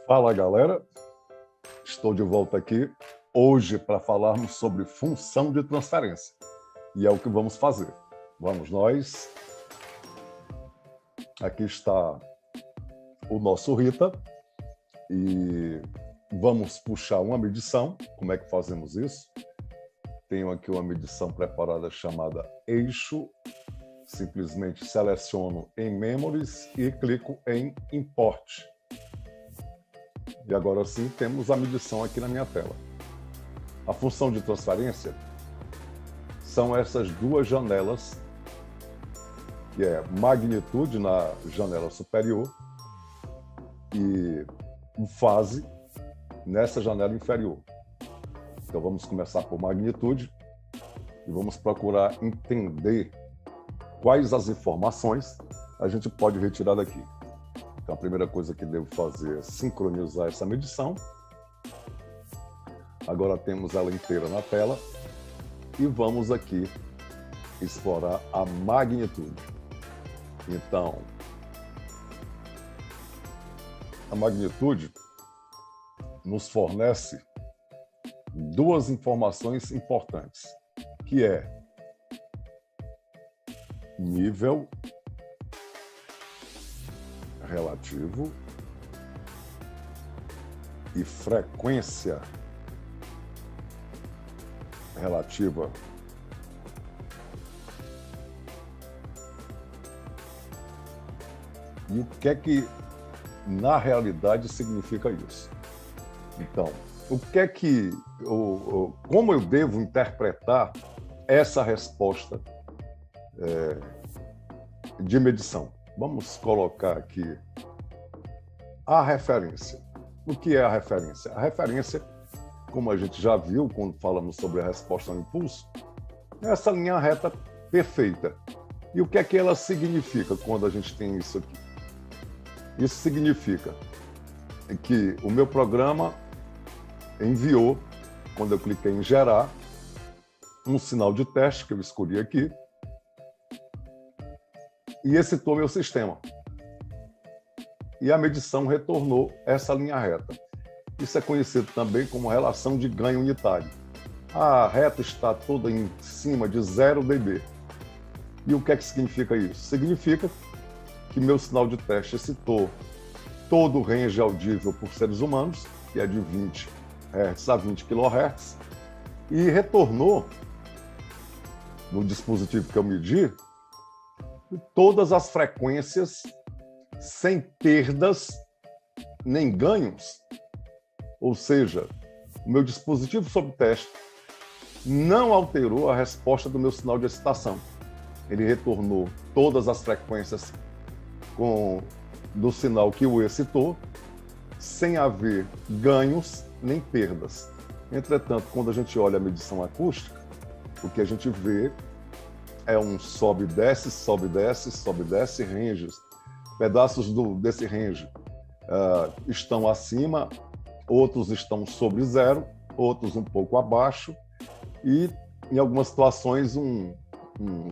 Fala, galera. Estou de volta aqui hoje para falarmos sobre função de transferência. E é o que vamos fazer. Vamos nós. Aqui está o nosso Rita e vamos puxar uma medição. Como é que fazemos isso? Tenho aqui uma medição preparada chamada eixo. Simplesmente seleciono em Memories e clico em Import. E agora sim temos a medição aqui na minha tela. A função de transferência são essas duas janelas, que é magnitude na janela superior e fase nessa janela inferior. Então vamos começar por magnitude e vamos procurar entender quais as informações a gente pode retirar daqui. Então, a primeira coisa que devo fazer é sincronizar essa medição. Agora temos ela inteira na tela e vamos aqui explorar a magnitude. Então, a magnitude nos fornece duas informações importantes, que é nível relativo e frequência relativa. E o que na realidade significa isso? Então, como eu devo interpretar essa resposta de medição? Vamos colocar aqui a referência. O que é a referência? A referência, como a gente já viu quando falamos sobre a resposta ao impulso, é essa linha reta perfeita. E o que é que ela significa quando a gente tem isso aqui? Isso significa que o meu programa enviou, quando eu cliquei em gerar, um sinal de teste que eu escolhi aqui, e excitou meu sistema. E a medição retornou essa linha reta. Isso é conhecido também como relação de ganho unitário. A reta está toda em cima de 0 dB. E o que é que significa isso? Significa que meu sinal de teste excitou todo o range audível por seres humanos, que é de 20 Hz a 20 kHz, e retornou, no dispositivo que eu medi, todas as frequências sem perdas nem ganhos. Ou seja, o meu dispositivo sob teste não alterou a resposta do meu sinal de excitação. Ele retornou todas as frequências do sinal que o excitou, sem haver ganhos nem perdas. Entretanto, quando a gente olha a medição acústica, o que a gente vê é um sobe-desce, sobe-desce, sobe-desce, ranges. Pedaços desse range estão acima, outros estão sobre zero, outros um pouco abaixo, e em algumas situações um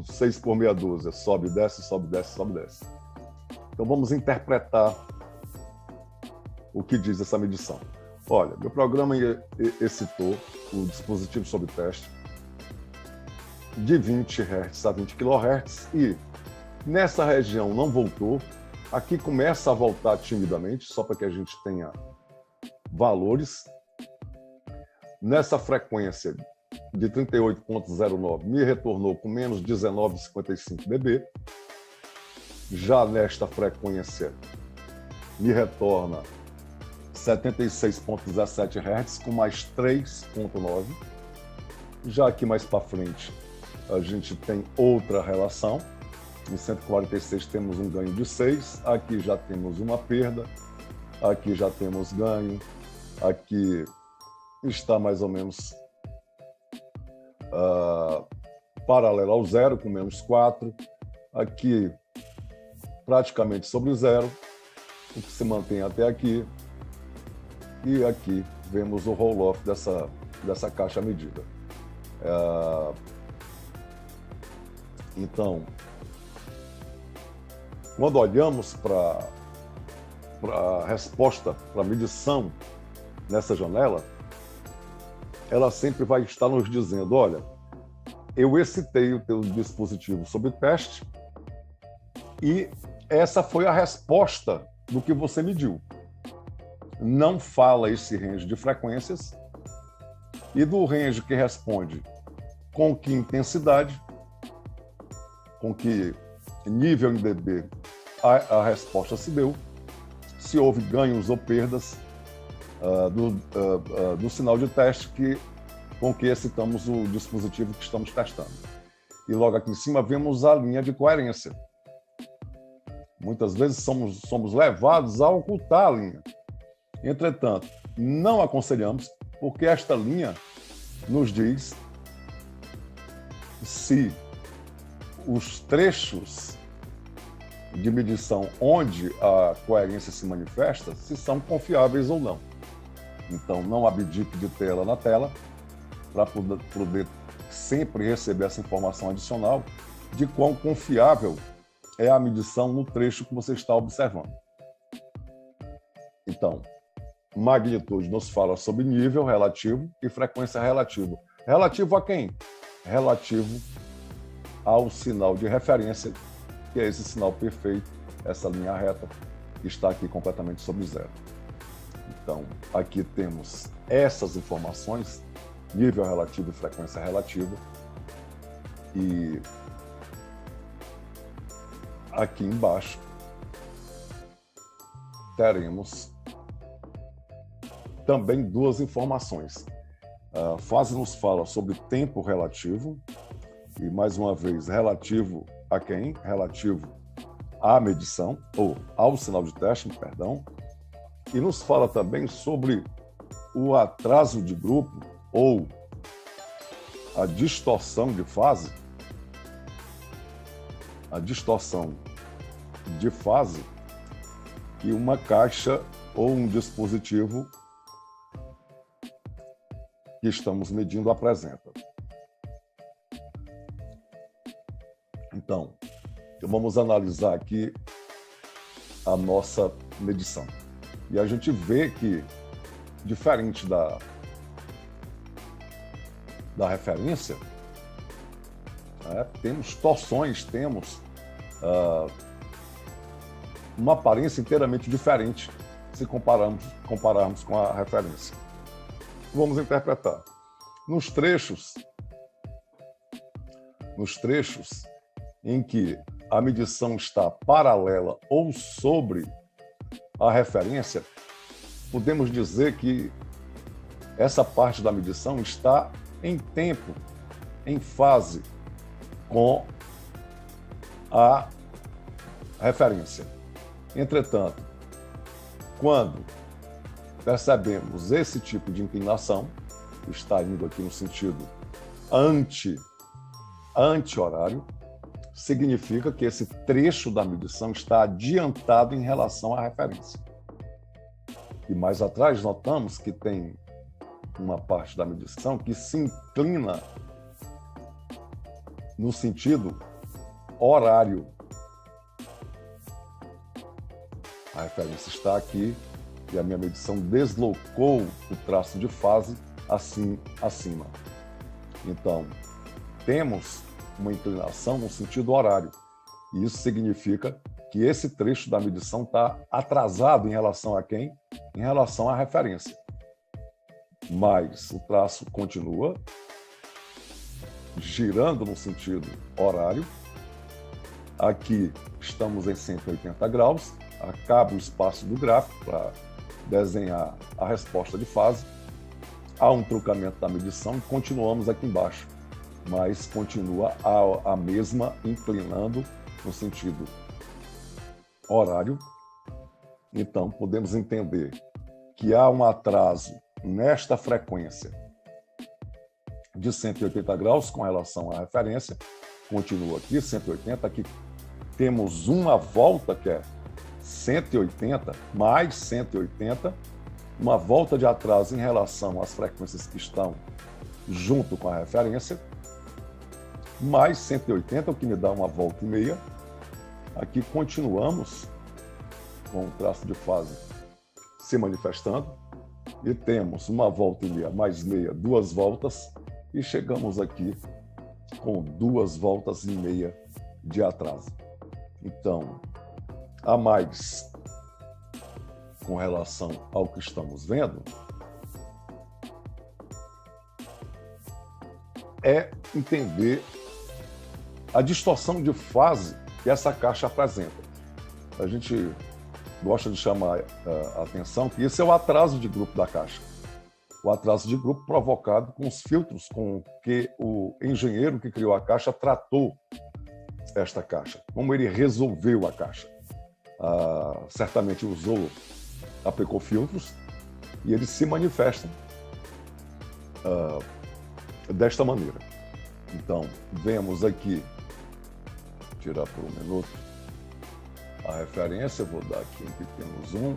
6 por meia dúzia, sobe-desce, sobe-desce, sobe-desce. Então vamos interpretar o que diz essa medição. Olha, meu programa excitou o dispositivo sob teste de 20 Hz a 20 kHz e nessa região não voltou. Aqui começa a voltar timidamente, só para que a gente tenha valores. Nessa frequência de 38.09 me retornou com menos 19,55 dB. Já nesta frequência me retorna 76.17 Hz com mais 3.9. Já aqui mais para frente a gente tem outra relação. Em 146 temos um ganho de 6, aqui já temos uma perda, aqui já temos ganho, aqui está mais ou menos paralelo ao zero, com menos 4, aqui praticamente sobre zero, o que se mantém até aqui, e aqui vemos o roll-off dessa caixa medida. Então, quando olhamos para a resposta para a medição nessa janela, ela sempre vai estar nos dizendo, olha, eu excitei o teu dispositivo sob teste e essa foi a resposta do que você mediu. Não fala esse range de frequências e do range que responde com que intensidade, com que nível em dB a resposta se deu, se houve ganhos ou perdas do sinal de teste com que excitamos o dispositivo que estamos testando. E logo aqui em cima vemos a linha de coerência. Muitas vezes somos levados a ocultar a linha. Entretanto, não aconselhamos, porque esta linha nos diz se os trechos de medição onde a coerência se manifesta, se são confiáveis ou não. Então, não abdique de ter ela na tela, para poder sempre receber essa informação adicional de quão confiável é a medição no trecho que você está observando. Então, magnitude nos fala sobre nível relativo e frequência relativa. Relativo a quem? Relativo ao sinal de referência, que é esse sinal perfeito, essa linha reta, que está aqui completamente sobre zero. Então, aqui temos essas informações, nível relativo e frequência relativa, e aqui embaixo teremos também duas informações. A fase nos fala sobre tempo relativo, e mais uma vez, relativo a quem? Relativo à medição, ou ao sinal de teste, perdão, e nos fala também sobre o atraso de grupo, ou a distorção de fase. A distorção de fase que uma caixa ou um dispositivo que estamos medindo apresenta. Então, vamos analisar aqui a nossa medição. E a gente vê que, diferente da referência, temos torções, temos uma aparência inteiramente diferente se compararmos com a referência. Vamos interpretar. Nos trechos em que a medição está paralela ou sobre a referência, podemos dizer que essa parte da medição está em tempo, em fase com a referência. Entretanto, quando percebemos esse tipo de inclinação, está indo aqui no sentido anti-horário, significa que esse trecho da medição está adiantado em relação à referência. E mais atrás notamos que tem uma parte da medição que se inclina no sentido horário. A referência está aqui e a minha medição deslocou o traço de fase assim acima. Então, temos uma inclinação no sentido horário. E isso significa que esse trecho da medição está atrasado em relação a quem? Em relação à referência. Mas o traço continua girando no sentido horário. Aqui estamos em 180 graus. Acaba o espaço do gráfico para desenhar a resposta de fase. Há um truncamento da medição e continuamos aqui embaixo, mas continua a mesma inclinando no sentido horário. Então, podemos entender que há um atraso nesta frequência de 180 graus com relação à referência. Continua aqui, 180. Aqui temos uma volta que é 180 mais 180, uma volta de atraso em relação às frequências que estão junto com a referência, mais 180, o que me dá uma volta e meia. Aqui continuamos com o traço de fase se manifestando, e temos uma volta e meia mais meia, 2 voltas, e chegamos aqui com 2 voltas e meia de atraso. Então, a mais com relação ao que estamos vendo é entender a distorção de fase que essa caixa apresenta. A gente gosta de chamar a atenção que esse é o atraso de grupo da caixa. O atraso de grupo provocado com os filtros com que o engenheiro que criou a caixa tratou esta caixa, como ele resolveu a caixa. Certamente aplicou filtros e eles se manifestam desta maneira. Então, vemos aqui, tirar por um minuto a referência, vou dar aqui um pequeno zoom,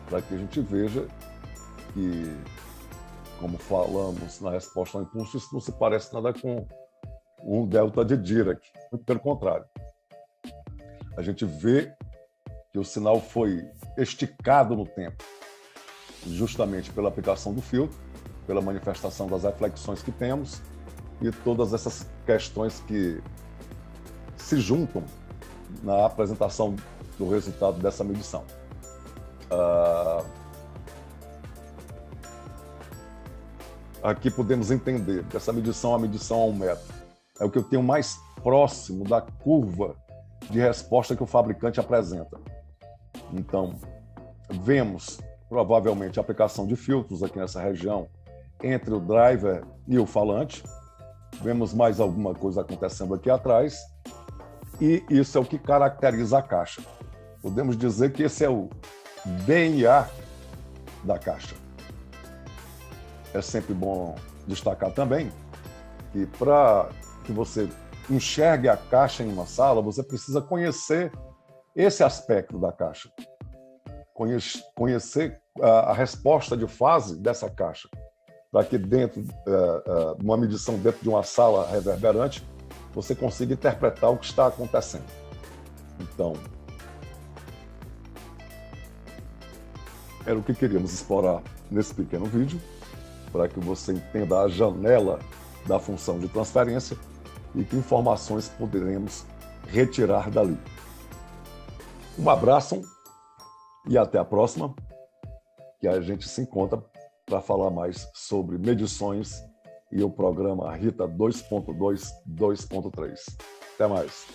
para que a gente veja que, como falamos na resposta ao impulso, isso não se parece nada com um delta de Dirac, muito pelo contrário. A gente vê que o sinal foi esticado no tempo, justamente pela aplicação do filtro, pela manifestação das reflexões que temos e todas essas questões que se juntam na apresentação do resultado dessa medição. Aqui podemos entender que essa medição é uma medição a 1 metro. É o que eu tenho mais próximo da curva de resposta que o fabricante apresenta. Então, vemos provavelmente a aplicação de filtros aqui nessa região entre o driver e o falante. Vemos mais alguma coisa acontecendo aqui atrás. E isso é o que caracteriza a caixa. Podemos dizer que esse é o DNA da caixa. É sempre bom destacar também que para que você enxergue a caixa em uma sala, você precisa conhecer esse aspecto da caixa. Conhecer a resposta de fase dessa caixa, para que dentro de uma medição dentro de uma sala reverberante, você consiga interpretar o que está acontecendo. Então, era o que queríamos explorar nesse pequeno vídeo, para que você entenda a janela da função de transferência e que informações poderemos retirar dali. Um abraço e até a próxima, que a gente se encontra para falar mais sobre medições e o programa RITA 2.2, 2.3. Até mais.